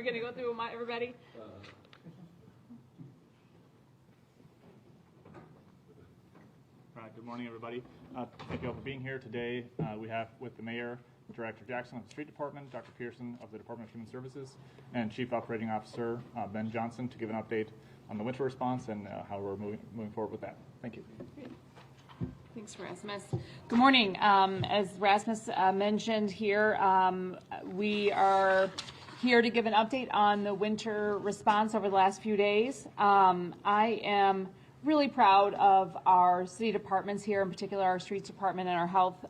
We're going to go through everybody. All right, good morning, everybody. Thank you all for being here today. We have with the Mayor, Director Jackson of the Street Department, Dr. Pearson of the Department of Human Services, and Chief Operating Officer Ben Johnson to give an update on the winter response and how we're moving forward with that. Thank you. Thanks, Rasmus. Good morning. As Rasmus mentioned here, we are here to give an update on the winter response over the last few days. I am really proud of our city departments here, in particular our streets department and our health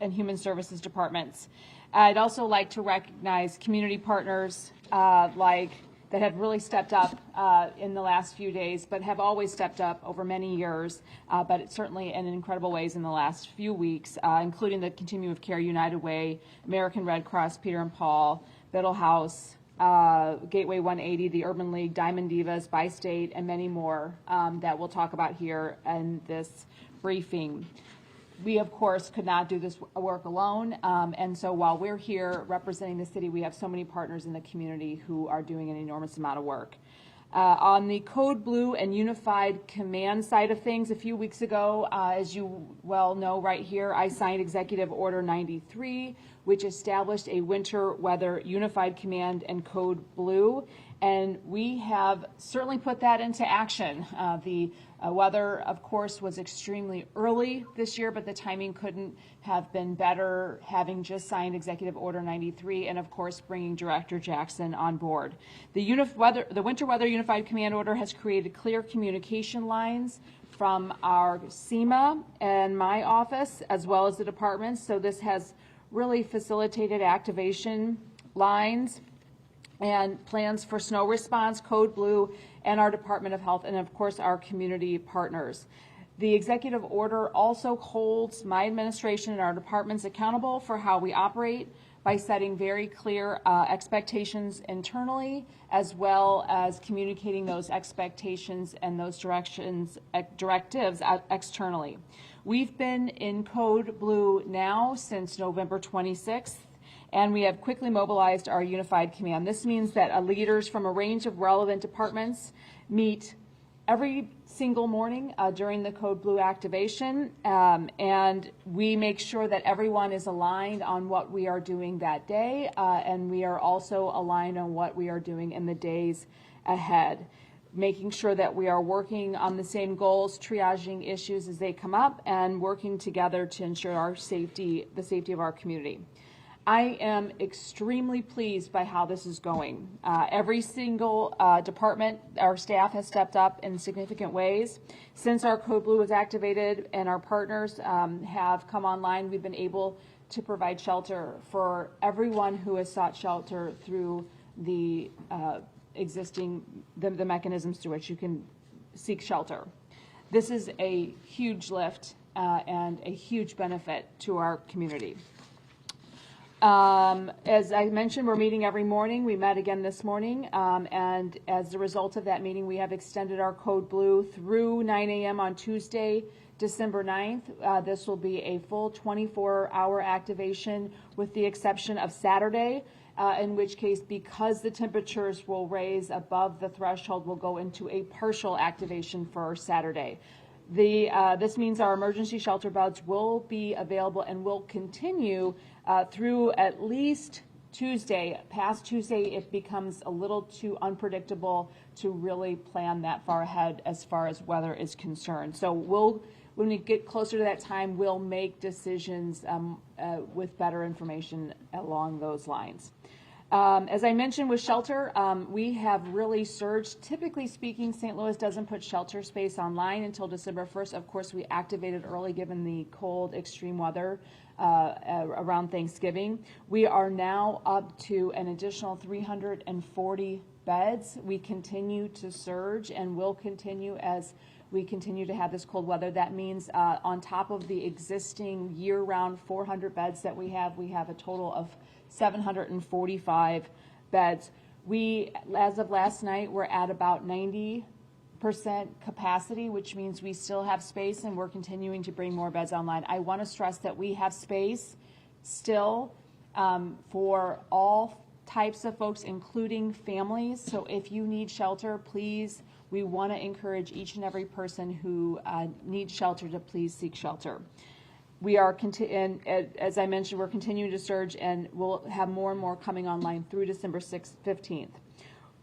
and human services departments. I'd also like to recognize community partners that have really stepped up in the last few days, but have always stepped up over many years, but it's certainly in incredible ways in the last few weeks, including the Continuum of Care United Way, American Red Cross, Peter and Paul, Biddle House, Gateway 180, the Urban League, Diamond Divas, Bi-State, and many more that we'll talk about here in this briefing. We, of course, could not do this work alone, and so while we're here representing the city, we have so many partners in the community who are doing an enormous amount of work. On the Code Blue and Unified Command side of things, a few weeks ago, as you well know right here, I signed Executive Order 93, which established a winter weather unified command and Code Blue, and we have certainly put that into action. The weather, of course, was extremely early this year, but the timing couldn't have been better, having just signed Executive Order 93 and, of course, bringing Director Jackson on board. The Winter Weather Unified Command Order has created clear communication lines from our SEMA and my office, as well as the departments, so this has really facilitated activation lines and plans for snow response, Code Blue, and our Department of Health, and of course our community partners. The executive order also holds my administration and our departments accountable for how we operate by setting very clear expectations internally, as well as communicating those expectations and those directives externally. We've been in Code Blue now since November 26th. And we have quickly mobilized our unified command. This means that leaders from a range of relevant departments meet every single morning during the Code Blue activation, and we make sure that everyone is aligned on what we are doing that day, and we are also aligned on what we are doing in the days ahead, making sure that we are working on the same goals, triaging issues as they come up, and working together to ensure our safety, the safety of our community. I am extremely pleased by how this is going. Every single department, our staff has stepped up in significant ways. Since our Code Blue was activated and our partners have come online, we've been able to provide shelter for everyone who has sought shelter through the existing, the mechanisms through which you can seek shelter. This is a huge lift and a huge benefit to our community. As I mentioned, we're meeting every morning. We met again this morning, and as a result of that meeting, we have extended our Code Blue through 9 a.m. on Tuesday, December 9th. This will be a full 24-hour activation with the exception of Saturday, in which case, because the temperatures will raise above the threshold, we'll go into a partial activation for Saturday. This means our emergency shelter beds will be available and will continue through at least Tuesday. Past Tuesday, it becomes a little too unpredictable to really plan that far ahead as far as weather is concerned. So when we get closer to that time, we'll make decisions with better information along those lines. As I mentioned with shelter, we have really surged. Typically speaking, St. Louis doesn't put shelter space online until December 1st. Of course, we activated early given the cold, extreme weather around Thanksgiving. We are now up to an additional 340 beds. We continue to surge and will continue as we continue to have this cold weather. That means on top of the existing year-round 400 beds that we have a total of 745 beds. We, as of last night, we're at about 90% capacity, which means we still have space and we're continuing to bring more beds online. I want to stress that we have space still for all types of folks, including families. So if you need shelter, please, we want to encourage each and every person who needs shelter to please seek shelter. We are, and as I mentioned, we're continuing to surge, and we'll have more and more coming online through December 6th, 15th.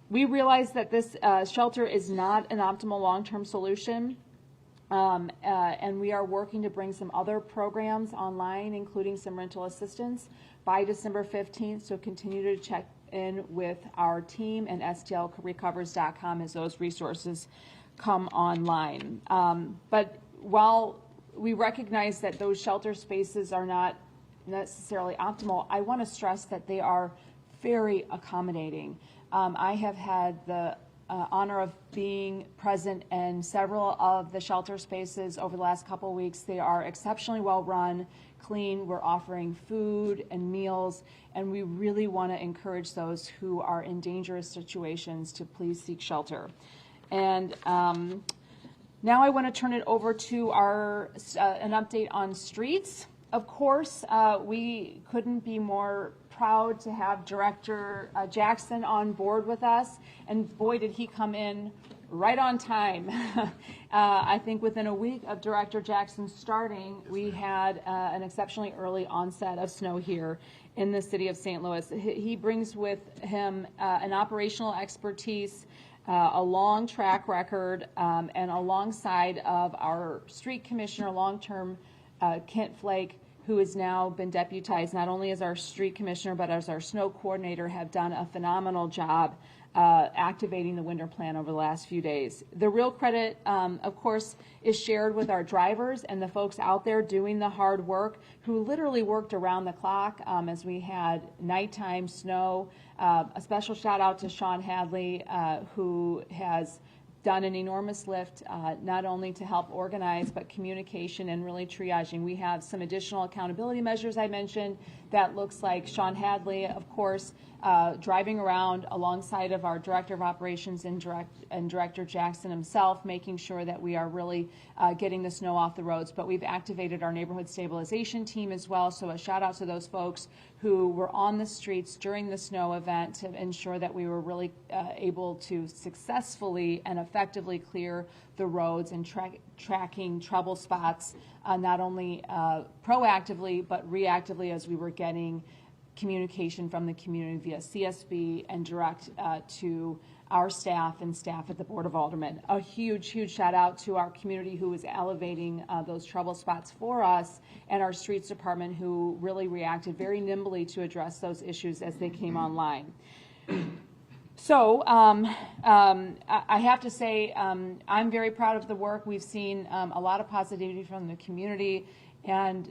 We realize that this shelter is not an optimal long-term solution, and we are working to bring some other programs online, including some rental assistance, by December 15th, so continue to check in with our team and stlrecovers.com as those resources come online. But while we recognize that those shelter spaces are not necessarily optimal, I want to stress that they are very accommodating. I have had the honor of being present in several of the shelter spaces over the last couple of weeks. They are exceptionally well run, clean. We're offering food and meals, and we really want to encourage those who are in dangerous situations to please seek shelter. And now I want to turn it over to an update on streets. Of course, we couldn't be more proud to have Director Jackson on board with us, and boy, did he come in right on time. I think within a week of Director Jackson starting, we had an exceptionally early onset of snow here in the city of St. Louis. He brings with him an operational expertise, a long track record, and alongside of our street commissioner, long-term Kent Flake, who has now been deputized not only as our street commissioner but as our snow coordinator, have done a phenomenal job activating the winter plan over the last few days. The real credit, of course, is shared with our drivers and the folks out there doing the hard work, who literally worked around the clock as we had nighttime snow. A special shout out to Sean Hadley, who has done an enormous lift, not only to help organize, but communication and really triaging. We have some additional accountability measures I mentioned. That looks like Sean Hadley, of course, driving around alongside of our Director of Operations and Director Jackson himself, making sure that we are really getting the snow off the roads. But we've activated our neighborhood stabilization team as well, so a shout out to those folks who were on the streets during the snow event to ensure that we were really able to successfully and effectively clear the roads and tracking trouble spots, not only proactively but reactively as we were getting communication from the community via CSB and direct to our staff and staff at the Board of Aldermen. A huge, huge shout out to our community who is elevating those trouble spots for us, and our streets department who really reacted very nimbly to address those issues as they came online. So I have to say I'm very proud of the work. We've seen a lot of positivity from the community, and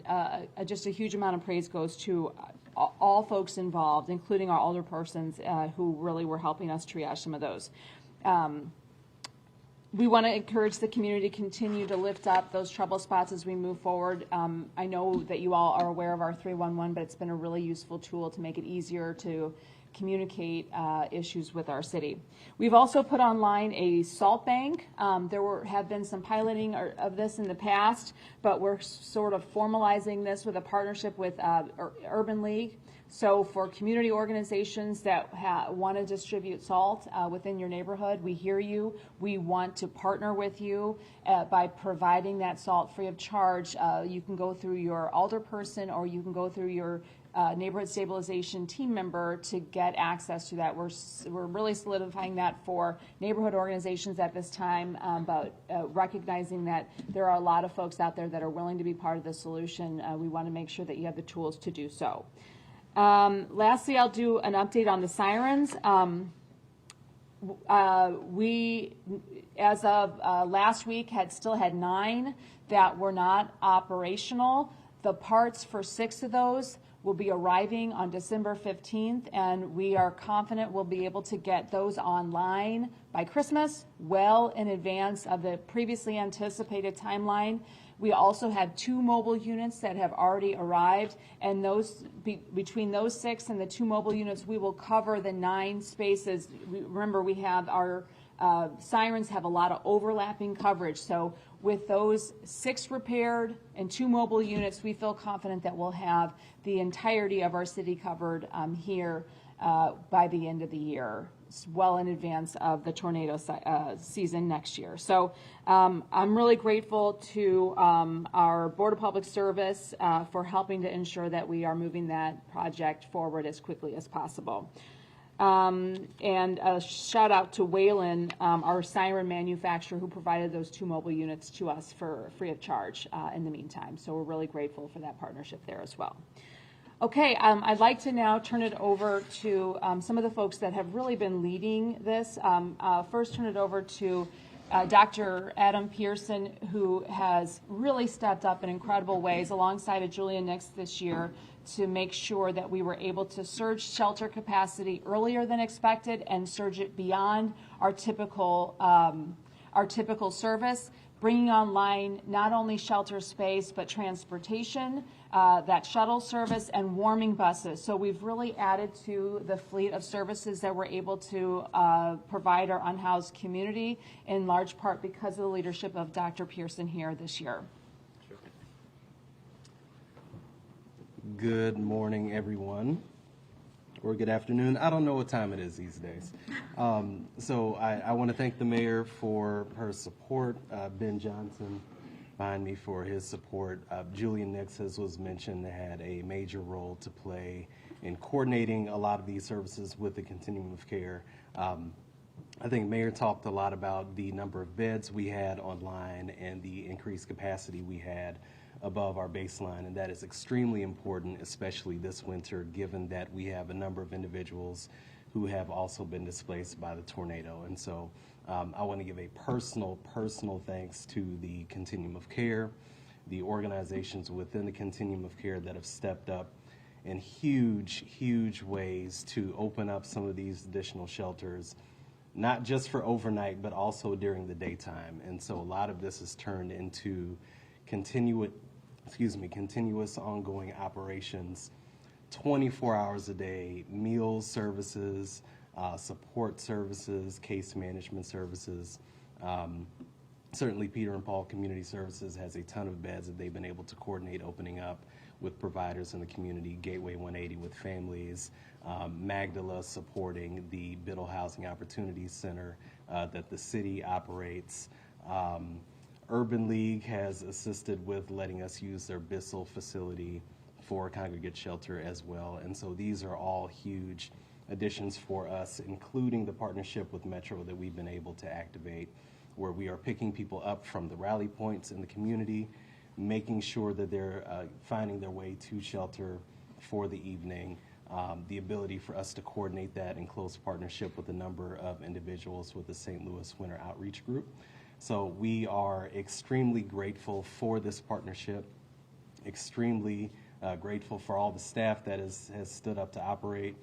just a huge amount of praise goes to all folks involved, including our alderpersons who really were helping us triage some of those. We want to encourage the community to continue to lift up those trouble spots as we move forward. I know that you all are aware of our 311, but it's been a really useful tool to make it easier to communicate issues with our city. We've also put online a salt bank. There have been some piloting of this in the past, but we're sort of formalizing this with a partnership with Urban League. So for community organizations that want to distribute salt within your neighborhood, we hear you. We want to partner with you by providing that salt free of charge. You can go through your alderperson, or you can go through your neighborhood stabilization team member to get access to that. We're really solidifying that for neighborhood organizations at this time, but recognizing that there are a lot of folks out there that are willing to be part of the solution. We want to make sure that you have the tools to do so. Lastly, I'll do an update on the sirens. We, as of last week, still had 9 that were not operational. The parts for 6 of those will be arriving on December 15th, and we are confident we'll be able to get those online by Christmas, well in advance of the previously anticipated timeline. We also have 2 mobile units that have already arrived, and between those 6 and the 2 mobile units, we will cover the 9 spaces. Remember, we have our sirens have a lot of overlapping coverage, so with those 6 repaired and 2 mobile units, we feel confident that we'll have the entirety of our city covered here by the end of the year, well in advance of the tornado season next year. So I'm really grateful to our Board of Public Service for helping to ensure that we are moving that project forward as quickly as possible. And a shout out to Wayland, our siren manufacturer, who provided those 2 mobile units to us for free of charge in the meantime. So we're really grateful for that partnership there as well. Okay, I'd like to now turn it over to some of the folks that have really been leading this. First, turn it over to Dr. Adam Pearson, who has really stepped up in incredible ways alongside of Julia Nix this year to make sure that we were able to surge shelter capacity earlier than expected and surge it beyond our typical service, bringing online not only shelter space but transportation, that shuttle service, and warming buses. So we've really added to the fleet of services that we're able to provide our unhoused community, in large part because of the leadership of Dr. Pearson here this year. Good morning, everyone, or good afternoon. I don't know what time it is these days. So I want to thank the mayor for her support, Ben Johnson behind me for his support. Julian Nix, as was mentioned, had a major role to play in coordinating a lot of these services with the continuum of care. I think Mayor talked a lot about the number of beds we had online and the increased capacity we had above our baseline, and that is extremely important, especially this winter, given that we have a number of individuals who have also been displaced by the tornado. And so I want to give a personal thanks to the Continuum of Care, the organizations within the Continuum of Care that have stepped up in huge ways to open up some of these additional shelters, not just for overnight, but also during the daytime. And so a lot of this has turned into continuous ongoing operations, 24 hours a day, meals services, support services, case management services. Certainly Peter and Paul Community Services has a ton of beds that they've been able to coordinate opening up with providers in the community, Gateway 180 with families, Magdala supporting the Biddle Housing Opportunities Center that the city operates. Urban League has assisted with letting us use their Bissell facility for congregate shelter as well. And so these are all huge additions for us, including the partnership with Metro that we've been able to activate, where we are picking people up from the rally points in the community, making sure that they're finding their way to shelter for the evening, the ability for us to coordinate that in close partnership with a number of individuals with the St. Louis Winter Outreach Group. So we are extremely grateful for this partnership, extremely grateful for all the staff that has stood up to operate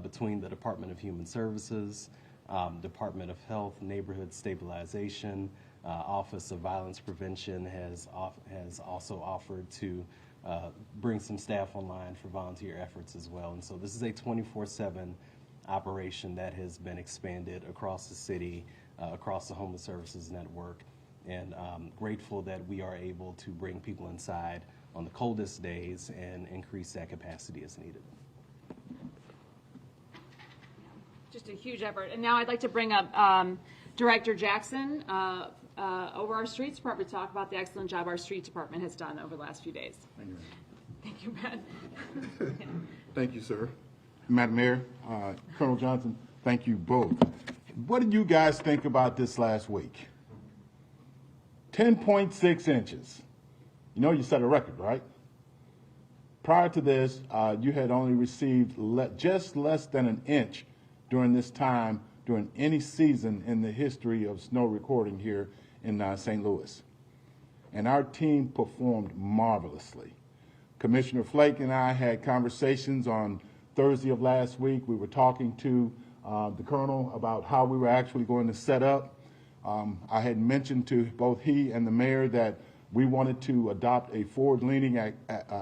between the Department of Human Services, Department of Health, Neighborhood Stabilization, Office of Violence Prevention has also offered to bring some staff online for volunteer efforts as well. And so this is a 24/7 operation that has been expanded across the city, across the Homeless Services Network, and grateful that we are able to bring people inside on the coldest days and increase that capacity as needed. Just a huge effort. And now I'd like to bring up Director Jackson over our Streets Department to talk about the excellent job our Streets Department has done over the last few days. Thank you, Thank you, Matt. Thank you, sir. Madam Mayor, Colonel Johnson, thank you both. What did you guys think about this last week? 10.6 inches. You know you set a record, right? Prior to this, you had only received just less than an inch during this time, during any season in the history of snow recording here in St. Louis. And our team performed marvelously. Commissioner Flake and I had conversations on Thursday of last week. We were talking to the Colonel about how we were actually going to set up. I had mentioned to both he and the mayor that we wanted to adopt a forward-leaning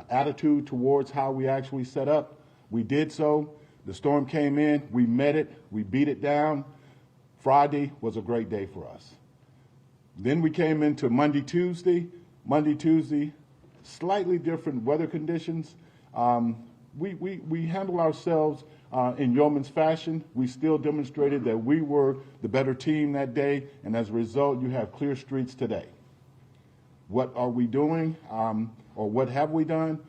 attitude towards how we actually set up. We did so. The storm came in, we met it, we beat it down. Friday was a great day for us. Then we came into Monday, Tuesday, slightly different weather conditions. We handle ourselves in yeoman's fashion. We still demonstrated that we were the better team that day, and as a result, you have clear streets today. What are we doing, or what have we done?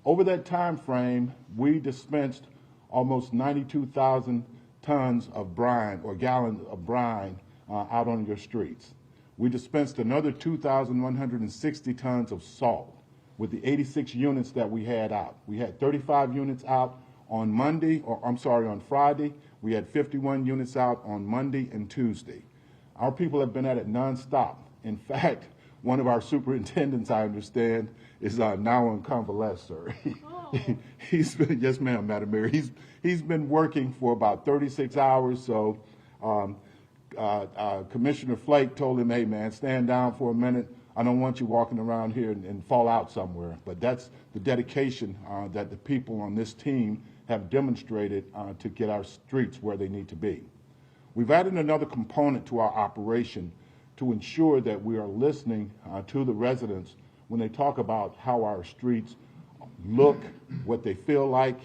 Over that time frame, we dispensed almost 92,000 tons of brine or gallons of brine out on your streets. We dispensed another 2,160 tons of salt with the 86 units that we had out. We had 35 units out on on Friday. We had 51 units out on Monday and Tuesday. Our people have been at it nonstop. In fact, one of our superintendents, I understand, is now on convalescence, sir. Oh. He's been, yes, ma'am, Madam Mayor. He's been working for about 36 hours. So Commissioner Flake told him, "Hey, man, stand down for a minute. I don't want you walking around here and fall out somewhere." But that's the dedication that the people on this team have demonstrated to get our streets where they need to be. We've added another component to our operation to ensure that we are listening to the residents when they talk about how our streets look, what they feel like.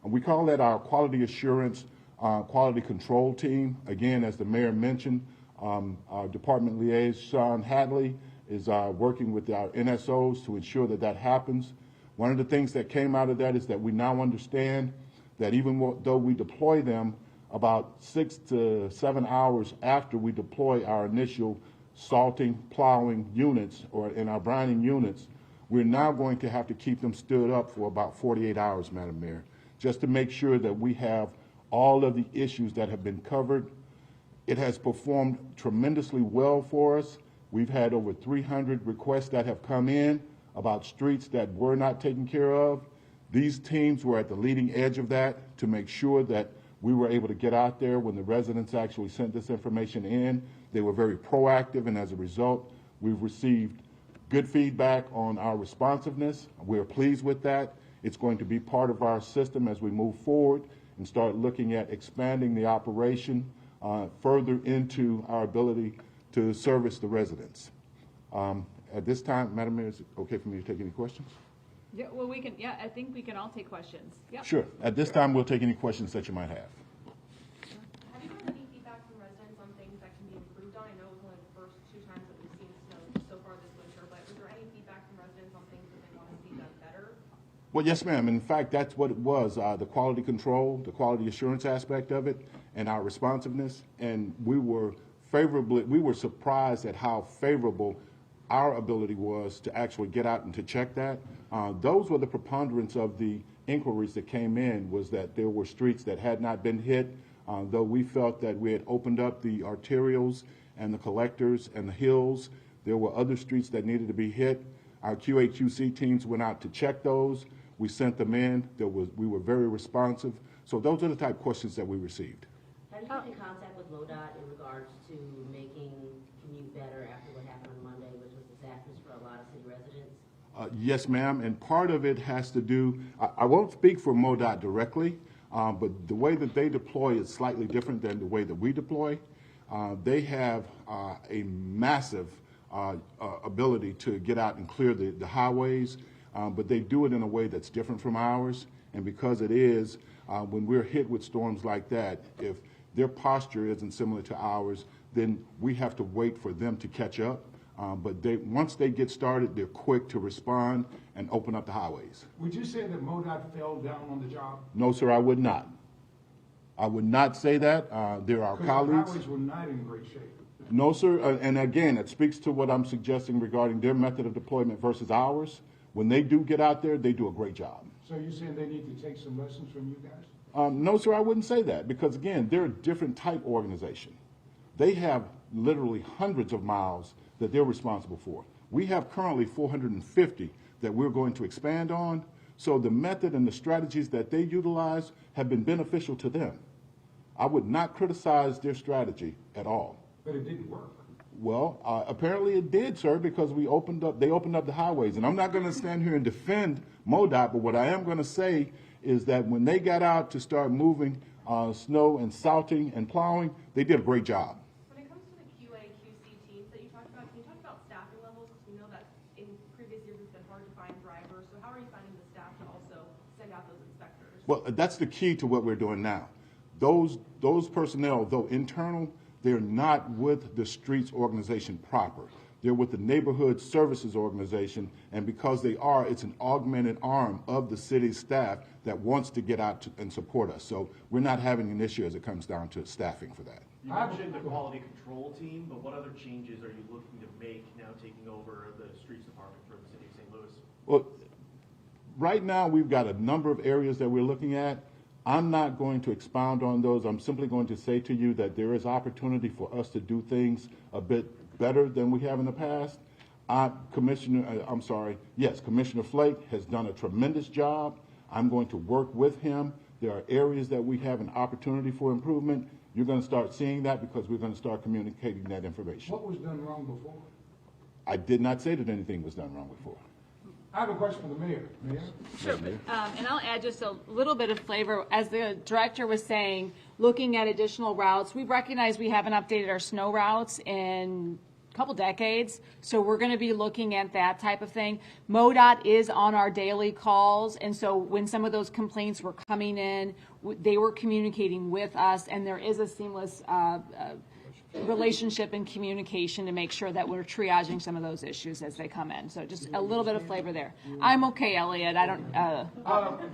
And we call that our quality assurance, quality control team. Again, as the mayor mentioned, our department liaison, Hadley, is working with our NSOs to ensure that that happens. One of the things that came out of that is that we now understand that even though we deploy them about 6 to 7 hours after we deploy our initial salting, plowing units or in our brining units, we're now going to have to keep them stood up for about 48 hours, Madam Mayor, just to make sure that we have all of the issues that have been covered. It has performed tremendously well for us. We've had over 300 requests that have come in about streets that were not taken care of. These teams were at the leading edge of that to make sure that we were able to get out there when the residents actually sent this information in. They were very proactive, and as a result, we've received good feedback on our responsiveness. We're pleased with that. It's going to be part of our system as we move forward and start looking at expanding the operation further into our ability to service the residents. At this time, Madam Mayor, is it okay for me to take any questions? Yeah, well, we can, yeah, I think we can all take questions. Yep. Sure. At this time, we'll take any questions that you might have. Have you gotten any feedback from residents on things that can be improved on? I know it was only the first 2 times that we've seen snow so far this winter, but was there any feedback from residents on things that they want to see done better? Well, yes, ma'am. In fact, that's what it was, the quality control, the quality assurance aspect of it, and our responsiveness. And we were surprised at how favorable our ability was to actually get out and to check that. Those were the preponderance of the inquiries that came in, was that there were streets that had not been hit, though we felt that we had opened up the arterials and the collectors and the hills. There were other streets that needed to be hit. Our QA/QC teams went out to check those. We sent them in. We were very responsive. So those are the type of questions that we received. Have you been in contact with MoDOT in regards to making commute better after what happened on Monday, which was disastrous for a lot of city residents? Yes, ma'am, and part of it has to do, I won't speak for MoDOT directly, but the way that they deploy is slightly different than the way that we deploy. They have a massive ability to get out and clear the highways, but they do it in a way that's different from ours. And because it is, when we're hit with storms like that, if their posture isn't similar to ours, then we have to wait for them to catch up. But once they get started, they're quick to respond and open up the highways. Would you say that MoDOT fell down on the job? No, sir, I would not. I would not say that. There are Because the colleagues. highways were not in great shape. No, sir, and again, it speaks to what I'm suggesting regarding their method of deployment versus ours. When they do get out there, they do a great job. So you're saying they need to take some lessons from you guys? No, sir, I wouldn't say that, because again, they're a different type organization. They have literally hundreds of miles that they're responsible for. We have currently 450 that we're going to expand on. So the method and the strategies that they utilize have been beneficial to them. I would not criticize their strategy at all. But it didn't work. Well, apparently it did, sir, because they opened up the highways. And I'm not going to stand here and defend MoDOT, but what I am going to say is that when they got out to start moving snow and salting and plowing, they did a great job. When it comes to the QA/QC teams that you talked about, can you talk about staffing levels? Because we know that in previous years it's been hard to find drivers. So how are you finding the staff to also send out those inspectors? Well, that's the key to what we're doing now. Those personnel, though internal, they're not with the streets organization proper. They're with the neighborhood services organization, and because they are, it's an augmented arm of the city staff that wants to get out and support us. So we're not having an issue as it comes down to staffing for that. You mentioned the quality control team, but what other changes are you looking to make now taking over the streets department for the city of St. Louis? Well, right now we've got a number of areas that we're looking at. I'm not going to expound on those. I'm simply going to say to you that there is opportunity for us to do things a bit better than we have in the past. Commissioner Flake has done a tremendous job. I'm going to work with him. There are areas that we have an opportunity for improvement. You're going to start seeing that because we're going to start communicating that information. What was done wrong before? I did not say that anything was done wrong before. I have a question for the mayor. Mayor? Sure, and I'll add just a little bit of flavor. As the director was saying, looking at additional routes, we recognize we haven't updated our snow routes in a couple decades, so we're going to be looking at that type of thing. MoDOT is on our daily calls, and so when some of those complaints were coming in, they were communicating with us, and there is a seamless relationship and communication to make sure that we're triaging some of those issues as they come in. So just a little bit of flavor there. I'm okay, Elliot. I don't.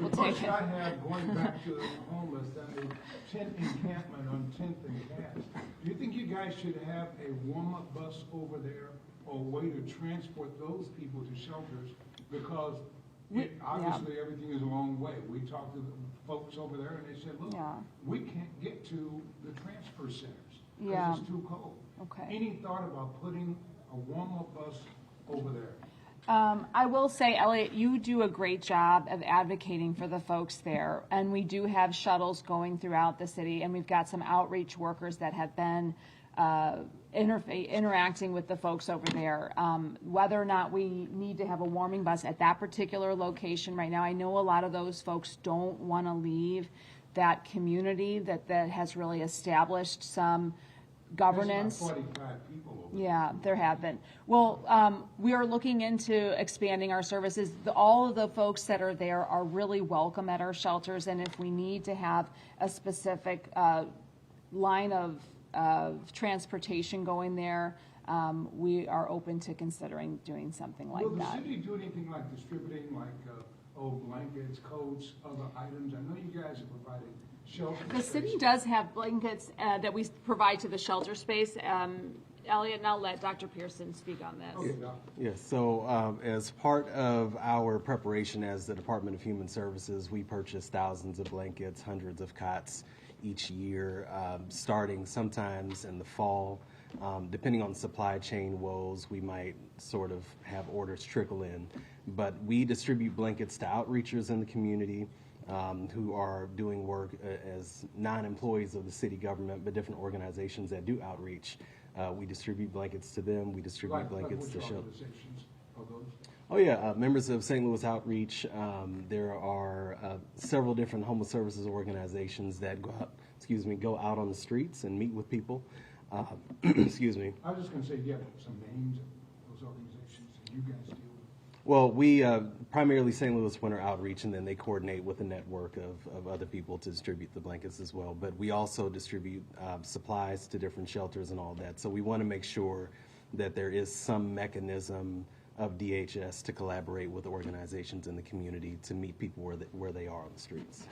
We'll The take question it. I have, going back to the homeless and the tent encampment on 10th and Cass, do you think you guys should have a warm-up bus over there or a way to transport those people to shelters? Because obviously everything is a long way. We talked to the folks over there and they said, look, we can't get to the transfer centers because it's too cold. Okay. Any thought about putting a warm-up bus over there? I will say, Elliot, you do a great job of advocating for the folks there, and we do have shuttles going throughout the city, and we've got some outreach workers that have been interacting with the folks over there. Whether or not we need to have a warming bus at that particular location right now, I know a lot of those folks don't want to leave that community that has really established some governance. There's about 45 people over there. Yeah, there have been. Well, we are looking into expanding our services. All of the folks that are there are really welcome at our shelters, and if we need to have a specific line of transportation going there, we are open to considering doing something like Will the that. city do anything like distributing blankets, coats, other items? I know you guys are providing shelter. The city does have blankets that we provide to the shelter space. Elliot, and I'll let Dr. Pearson speak on this. Okay, Doc. Yes, so as part of our preparation as the Department of Human Services, we purchase thousands of blankets, hundreds of cots each year, starting sometimes in the fall. Depending on supply chain woes, we might sort of have orders trickle in. But we distribute blankets to outreachers in the community who are doing work as non-employees of the city government, but different organizations that do outreach. We distribute blankets to them. We distribute blankets to which shelter. organizations are those? Oh yeah, members of St. Louis Outreach. There are several different homeless services organizations that go out on the streets and meet with people. Excuse me. I was just gonna say, yeah, some names of those organizations that you guys deal with. Well, we primarily St. Louis Winter Outreach, and then they coordinate with a network of other people to distribute the blankets as well. But we also distribute supplies to different shelters and all that. So we want to make sure that there is some mechanism of DHS to collaborate with organizations in the community to meet people where they are on the streets.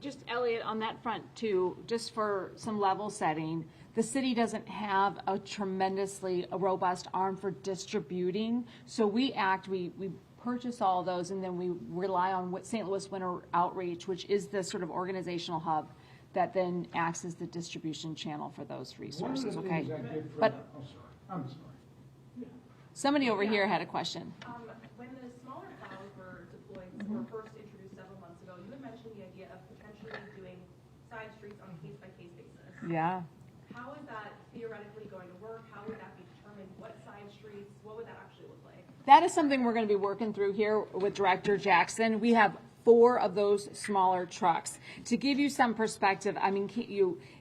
Just Elliot, on that front too, just for some level setting, the city doesn't have a tremendously robust arm for distributing. So we purchase all of those, and then we rely on what St. Louis Winter Outreach, which is the sort of organizational hub that then acts as the distribution channel for those resources, okay? One of the things I did for, But I'm sorry. somebody over here had a question. When the smaller plows were deployed, were first introduced several months ago, you had mentioned the idea of potentially doing side streets on a case-by-case basis. Yeah. How is that theoretically going to work? How would that be determined? What side streets? What would that actually look like? That is something we're going to be working through here with Director Jackson. We have 4 of those smaller trucks. To give you some perspective, I mean,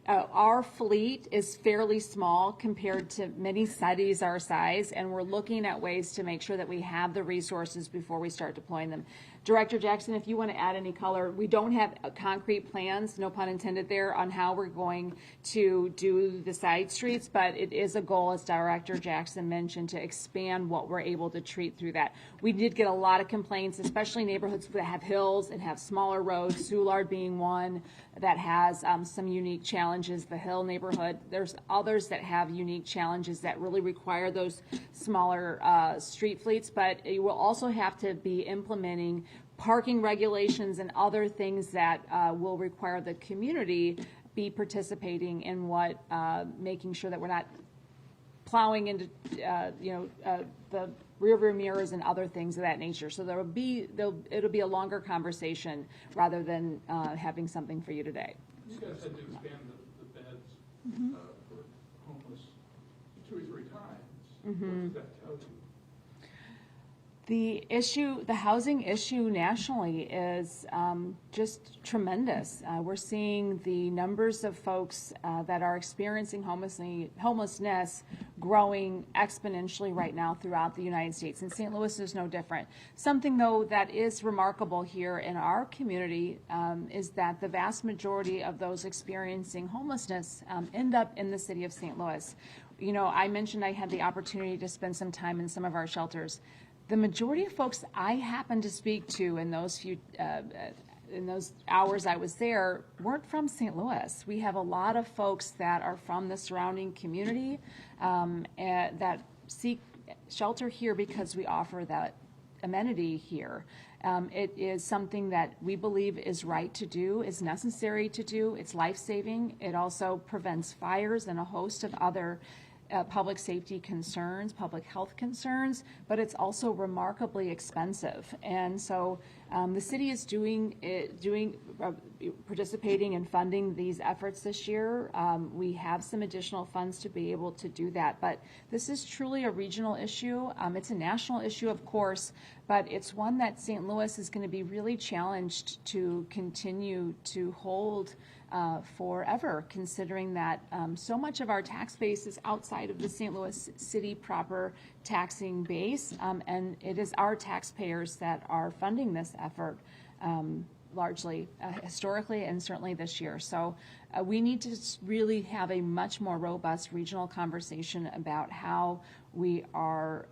our fleet is fairly small compared to many cities our size, and we're looking at ways to make sure that we have the resources before we start deploying them. Director Jackson, if you want to add any color, we don't have concrete plans, no pun intended there, on how we're going to do the side streets, but it is a goal, as Director Jackson mentioned, to expand what we're able to treat through that. We did get a lot of complaints, especially neighborhoods that have hills and have smaller roads, Soulard being one that has some unique challenges, the Hill neighborhood. There's others that have unique challenges that really require those smaller street fleets, but you will also have to be implementing parking regulations and other things that will require the community be participating in what, making sure that we're not plowing into, the rearview mirrors and other things of that nature. So it'll be a longer conversation rather than having something for you today. You guys had to expand the beds for homeless 2 or 3 times. What does that tell you? The housing issue nationally is just tremendous. We're seeing the numbers of folks that are experiencing homelessness growing exponentially right now throughout the United States, and St. Louis is no different. Something, though, that is remarkable here in our community is that the vast majority of those experiencing homelessness end up in the city of St. Louis. You know, I mentioned I had the opportunity to spend some time in some of our shelters. The majority of folks I happened to speak to in those in those hours I was there weren't from St. Louis. We have a lot of folks that are from the surrounding community that seek shelter here because we offer that amenity here. It is something that we believe is right to do, is necessary to do. It's life-saving. It also prevents fires and a host of other public safety concerns, public health concerns, but it's also remarkably expensive. And so the city is participating and funding these efforts this year. We have some additional funds to be able to do that, but this is truly a regional issue. It's a national issue, of course, but it's one that St. Louis is going to be really challenged to continue to hold forever, considering that so much of our tax base is outside of the St. Louis City proper taxing base, and it is our taxpayers that are funding this effort largely historically and certainly this year. So we need to really have a much more robust regional conversation about how we are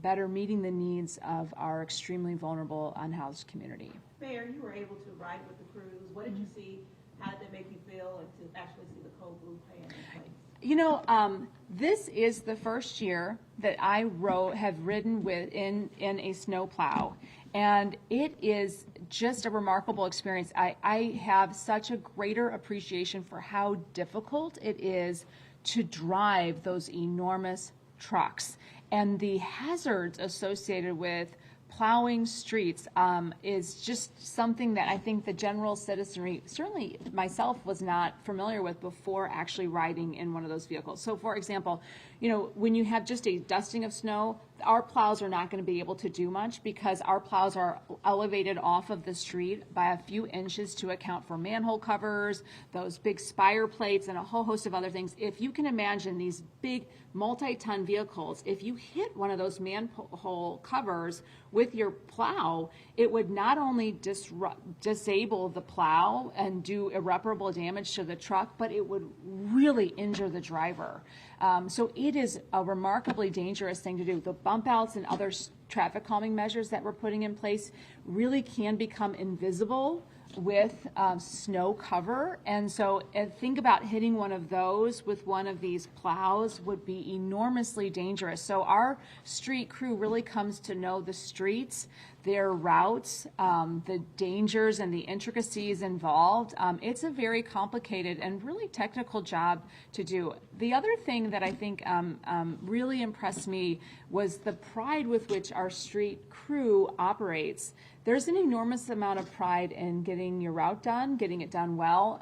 better meeting the needs of our extremely vulnerable unhoused community. Mayor, you were able to ride with the crews. What did you see? How did that make you feel, and to actually see the code blue plan in place? You know, this is the first year that I have ridden in a snowplow, and it is just a remarkable experience. I have such a greater appreciation for how difficult it is to drive those enormous trucks, and the hazards associated with plowing streets is just something that I think the general citizenry, certainly myself, was not familiar with before actually riding in one of those vehicles. So, for example, you know, when you have just a dusting of snow, our plows are not going to be able to do much because our plows are elevated off of the street by a few inches to account for manhole covers, those big spire plates, and a whole host of other things. If you can imagine these big multi-ton vehicles, if you hit one of those manhole covers with your plow, it would not only disable the plow and do irreparable damage to the truck, but it would really injure the driver. So it is a remarkably dangerous thing to do. The bump outs and other traffic calming measures that we're putting in place really can become invisible with snow cover. And so think about hitting one of those with one of these plows would be enormously dangerous. So our street crew really comes to know the streets, their routes, the dangers and the intricacies involved. It's a very complicated and really technical job to do. The other thing that I think really impressed me was the pride with which our street crew operates. There's an enormous amount of pride in getting your route done, getting it done well.